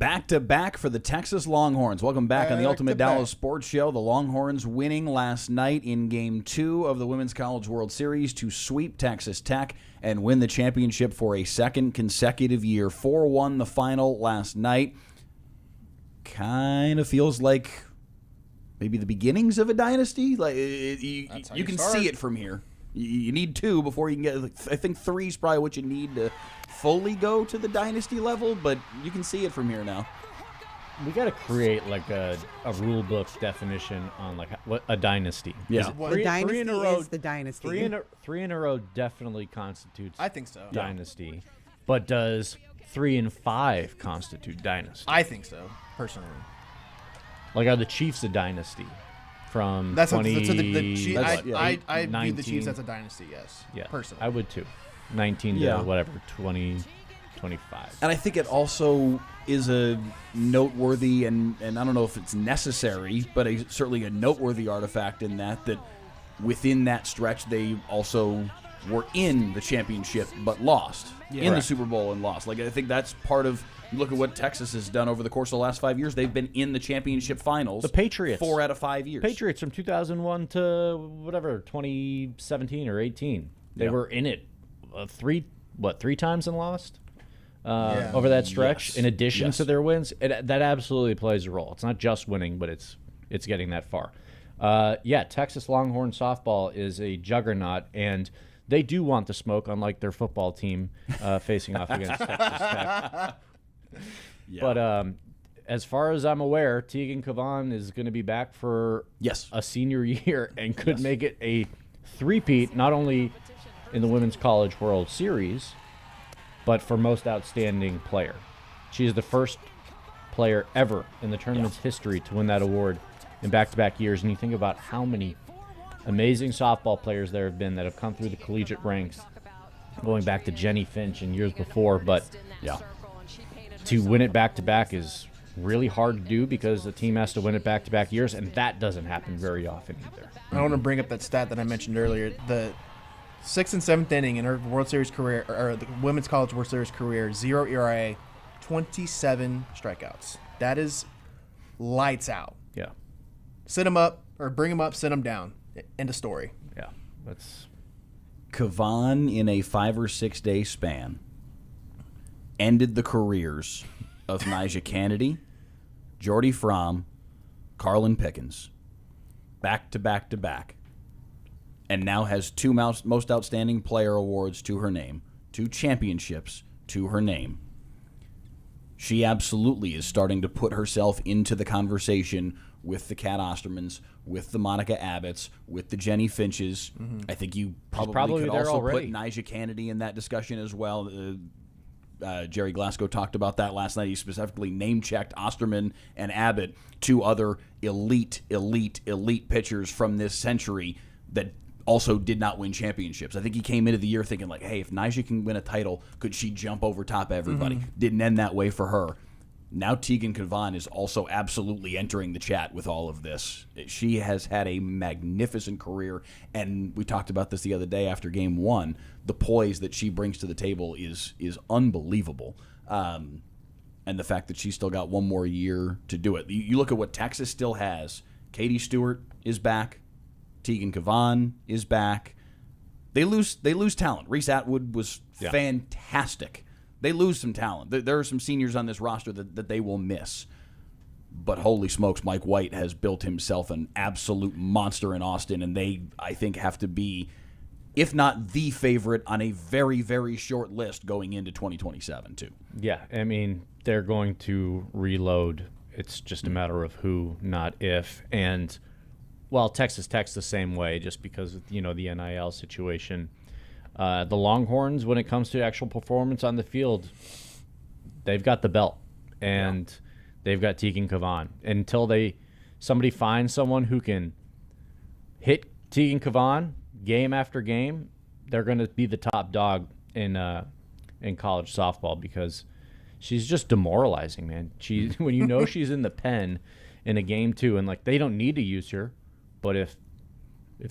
back-to-back for the Texas Longhorns. Welcome back on the Ultimate Dallas Sports Show. The Longhorns winning last night in Game 2 of the Women's College World Series to sweep Texas Tech and win the championship for a second consecutive year. 4-1 the final last night. Kind of feels like maybe the beginnings of a dynasty. Like you can see it from here. You need 2 before you can get. I think 3 is probably what you need to fully go to the dynasty level, but you can see it from here now. We got to create like a rule book definition on like what a dynasty. Yeah, a dynasty is the dynasty. Three in a row definitely constitutes. I think so. Dynasty, but does 3 and 5 constitute dynasty? I think so, personally. Like, are the Chiefs a dynasty? From That's 20, I view the Chiefs as a dynasty, yes. Yeah, personally. I would too. 19 to whatever, 20, 25. And I think it also is a noteworthy, and I don't know if it's necessary, but certainly a noteworthy artifact in that within that stretch they also were in the championship but lost. In the Super Bowl and lost. Like, I think that's part of, you look at what Texas has done over the course of the last 5 years. They've been in the championship finals. The Patriots. 4 out of 5 years. Patriots from 2001 to whatever, 2017 or 18. They were in it 3 times and lost over that stretch, in addition to their wins. That absolutely plays a role. It's not just winning, but it's getting that far. Texas Longhorn softball is a juggernaut, and they do want the smoke, unlike their football team facing off against Texas Tech. But as far as I'm aware, Teagan Kavan is going to be back for a senior year and could make it a three-peat, not only in the Women's College World Series, but for most outstanding player. She is the first player ever in the tournament's history to win that award in back-to-back years. And you think about how many amazing softball players there have been that have come through the collegiate ranks, going back to Jenny Finch and years before. But to win it back-to-back is really hard to do because the team has to win it back-to-back years, and that doesn't happen very often either. I want to bring up that stat that I mentioned earlier. The 6th and 7th inning in her World Series career, or the Women's College World Series career, 0 ERA, 27 strikeouts. That is lights out. Yeah. Sit them up, or bring them up, sit them down. End of story. Yeah. That's Kavan, in a 5 or 6 day span, ended the careers of Nyjah Kennedy, Jordy Fromm, Carlin Pickens, back to back to back, and now has 2 most outstanding player awards to her name, 2 championships to her name. She absolutely is starting to put herself into the conversation with the Kat Ostermans, with the Monica Abbotts, with the Jenny Finches. I think you probably could also put Nyjah Kennedy in that discussion as well. Jerry Glasgow talked about that last night. He specifically name-checked Osterman and Abbott, 2 other elite pitchers from this century that also did not win championships. I think he came into the year thinking, like, hey, if Nyjah can win a title, could she jump over top of everybody? Didn't end that way for her. Now Teagan Kavan is also absolutely entering the chat with all of this. She has had a magnificent career, and we talked about this the other day after Game 1. The poise that she brings to the table is unbelievable. And the fact that she's still got 1 more year to do it. You look at what Texas still has. Katie Stewart is back. Teagan Kavan is back. They lose talent. Reese Atwood was fantastic. They lose some talent. There are some seniors on this roster that they will miss. But holy smokes, Mike White has built himself an absolute monster in Austin, and they, I think, have to be, if not the favorite, on a very, very short list going into 2027, too. Yeah, I mean, they're going to reload. It's just a matter of who, not if. And, well, Texas Tech's the same way, just because of, the NIL situation. The Longhorns, when it comes to actual performance on the field, they've got the belt, and they've got Teagan Kavan. Until somebody finds someone who can hit Teagan Kavan game after game, they're going to be the top dog in college softball, because she's just demoralizing, man. When she's in the pen in a game 2, and they don't need to use her, but if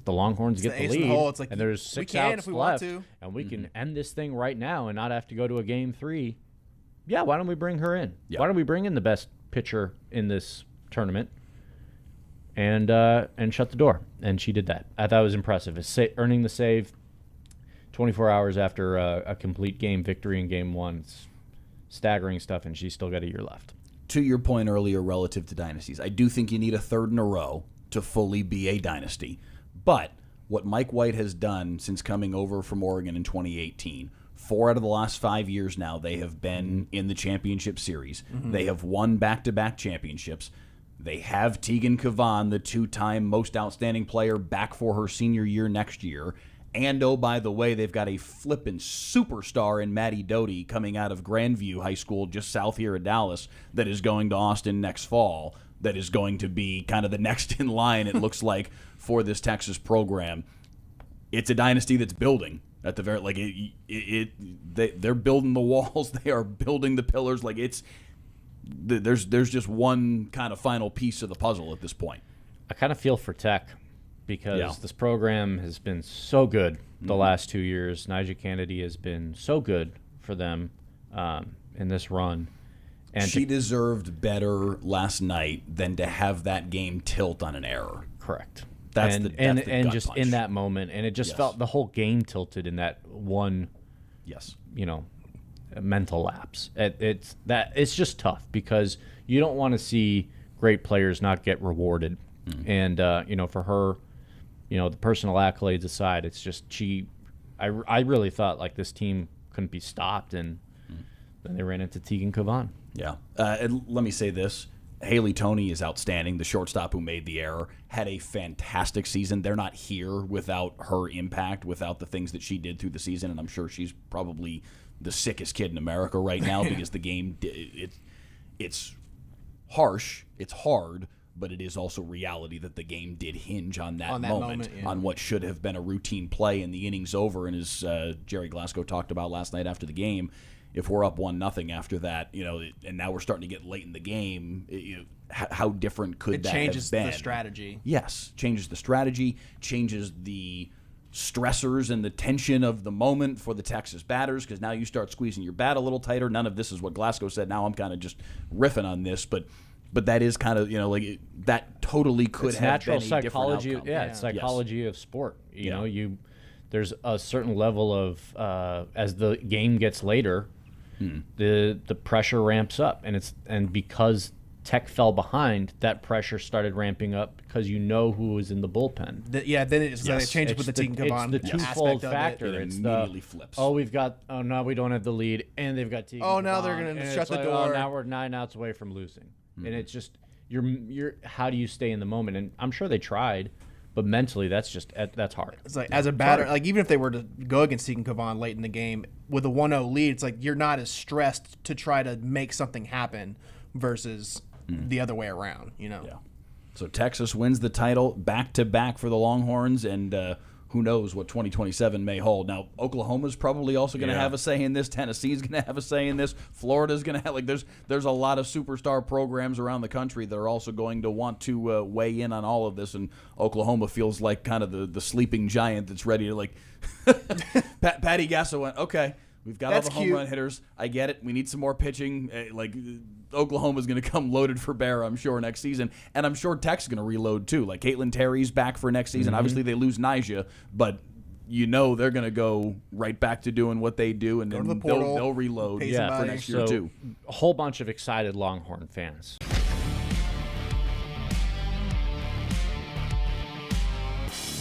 the Longhorns get the lead, and there's 6 outs left, and we can end this thing right now and not have to go to a Game 3, yeah, why don't we bring her in? Yeah. Why don't we bring in the best pitcher in this tournament and shut the door? And she did that. I thought it was impressive. Earning the save 24 hours after a complete game victory in Game 1. It's staggering stuff, and she's still got a year left. To your point earlier relative to dynasties, I do think you need a third in a row to fully be a dynasty. But what Mike White has done since coming over from Oregon in 2018, 4 out of the last 5 years now, they have been in the championship series. They have won back-to-back championships. They have Teagan Kavan, the 2-time most outstanding player, back for her senior year next year. And, oh, by the way, they've got a flippin' superstar in Maddie Doty coming out of Grandview High School just south here of Dallas that is going to Austin next fall, that is going to be kind of the next in line, it looks like, for this Texas program. It's a dynasty that's building at the very, like, they're building the walls. They are building the pillars. Like, there's just one kind of final piece of the puzzle at this point. I kind of feel for Tech, because this program has been so good the last 2 years. Nyjah Kennedy has been so good for them in this run. And she deserved better last night than to have that game tilt on an error. Correct. That's and the gut just punch. in that moment, and it just felt the whole game tilted in that one. Yes. Mental lapse. It's just tough because you don't want to see great players not get rewarded, and for her. The personal accolades aside, it's just I really thought like this team couldn't be stopped, and then they ran into Teagan Kavan. Yeah. And let me say this. Haley Toney is outstanding. The shortstop who made the error had a fantastic season. They're not here without her impact, without the things that she did through the season, and I'm sure she's probably the sickest kid in America right now because the game, it's harsh, it's hard, but it is also reality that the game did hinge on that moment on what should have been a routine play, and the inning's over. And as Jerry Glasgow talked about last night after the game, if we're up 1-0 after that, and now we're starting to get late in the game, how different could that have been? It changes the strategy. Yes, changes the strategy, changes the stressors and the tension of the moment for the Texas batters, because now you start squeezing your bat a little tighter. None of this is what Glasgow said. Now I'm kind of just riffing on this, but that is kind of, that totally could have been a psychology. different outcome. It's psychology of sport. There's a certain level of as the game gets later, the pressure ramps up, and because Tech fell behind, that pressure started ramping up because who was in the bullpen. Then it changed with the Teagan Kavan. It's the twofold factor. It it's immediately flips. Now we don't have the lead, and they've got Teagan. Oh, now Kavan, they're going to shut the like, door. Now we're 9 outs away from losing, and it's just you're how do you stay in the moment? And I'm sure they tried, but mentally that's hard. It's like as a batter, like even if they were to go against Teagan Kavan late in the game with a 1-0 lead, it's like you're not as stressed to try to make something happen versus the other way around. Yeah. So Texas wins the title back-to-back for the Longhorns, and who knows what 2027 may hold. Now, Oklahoma's probably also going to have a say in this. Tennessee's going to have a say in this. Florida's going to have, there's a lot of superstar programs around the country that are also going to want to weigh in on all of this, and Oklahoma feels like kind of the sleeping giant that's ready to, Patty Gasso went, okay, we've got all the home run hitters. I get it. We need some more pitching. Oklahoma's going to come loaded for bear, I'm sure, next season. And I'm sure Tech's going to reload, too. Like, Caitlin Terry's back for next season. Obviously, they lose Nyjah, but they're going to go right back to doing what they do, and then they'll reload for next year, too. A whole bunch of excited Longhorn fans.